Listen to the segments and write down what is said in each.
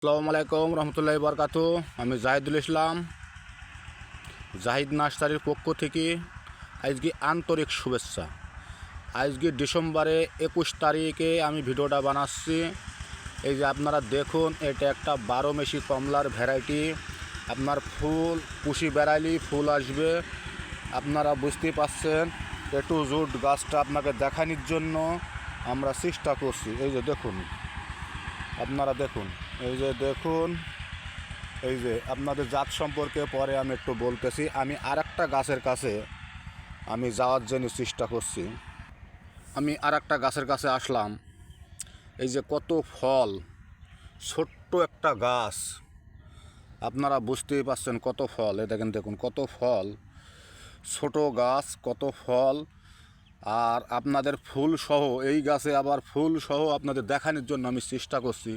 আসসালামু আলাইকুম রহমতুল্লাহি বরকাতু। আমি জাহিদুল ইসলাম, জাহিদ নার্সারির পক্ষ থেকে আজকে আন্তরিক শুভেচ্ছা। আজকে ডিসেম্বরে 21 তারিখে আমি ভিডিওটা বানাচ্ছি। এই যে আপনারা দেখুন, এটা একটা 12 মেশি কমলার ভ্যারাইটি। আপনার ফুল কুশি বেড়াইলি ফুল আসবে, আপনারা বুঝতেই পারছেন। একটু জুট গাছটা আপনাকে দেখানোর জন্য আমরা চেষ্টা করছি। এই যে দেখুন, আপনারা দেখুন, এই যে দেখুন, এই যে আপনাদের জাত সম্পর্কে পরে আমি একটু বলতেছি। আমি আরেকটা গাছের কাছে আমি যাওয়ার জন্য চেষ্টা করছি। আমি আরেকটা গাছের কাছে আসলাম। এই যে কত ফল, ছোট্ট একটা গাছ, আপনারা বুঝতেই পারছেন কত ফল। এই দেখেন, দেখুন কত ফল, ছোট গাছ কত ফল। আর আপনাদের ফুল সহ এই গাছে আবার ফুল সহ আপনাদের দেখানোর জন্য আমি চেষ্টা করছি।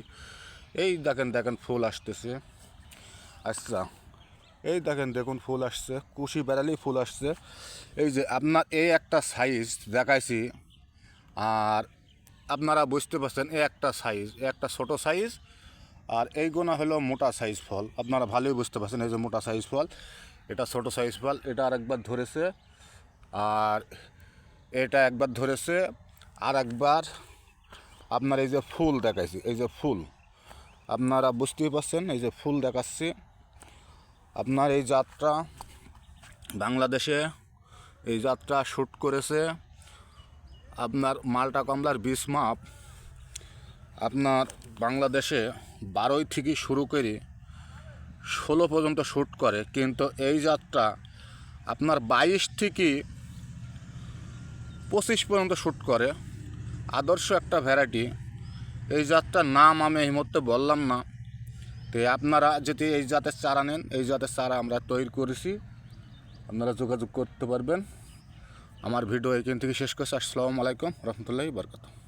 এই দেখেন, দেখেন ফুল আসতেছে। আচ্ছা, এই দেখেন, দেখুন ফুল আসছে, কুশি বেড়ালেই ফুল আসছে। এই যে আপনার এই একটা সাইজ দেখাইছি, আর আপনারা বুঝতে পারছেন এই একটা সাইজ, একটা ছোট সাইজ, আর এইগুলো হলো মোটা সাইজ ফল। আপনারা ভালোই বুঝতে পারছেন, এই যে মোটা সাইজ ফল, এটা ছোট সাইজ ফল। এটা আরেকবার ধরেছে, আর এটা একবার ধরেছে, আর একবার আপনার এই যে ফুল দেখাইছি, এই যে ফুল আপনারা বুঝতেই পারছেন, এই যে ফুল দেখাচ্ছি। আপনার এই জাতটা বাংলাদেশে এই জাতটা শ্যুট করেছে আপনার মালটা কমলার বীজ মাপ আপনার বাংলাদেশে 12 থেকে শুরু করে 16 পর্যন্ত শ্যুট করে, কিন্তু এই জাতটা আপনার 22 থেকে 25 পর্যন্ত শ্যুট করে। আদর্শ একটা ভ্যারাইটি। এই জাতটার নাম আমি এই মুহূর্তে বললাম না। তো আপনারা যদি এই জাতের চারা নেন, এই জাতের চারা আমরা তৈরি করেছি, আপনারা যোগাযোগ করতে পারবেন। আমার ভিডিও এখান থেকে শেষ করছি। আসসালামু আলাইকুম রহমতুল্লাহি বরকাতুহু।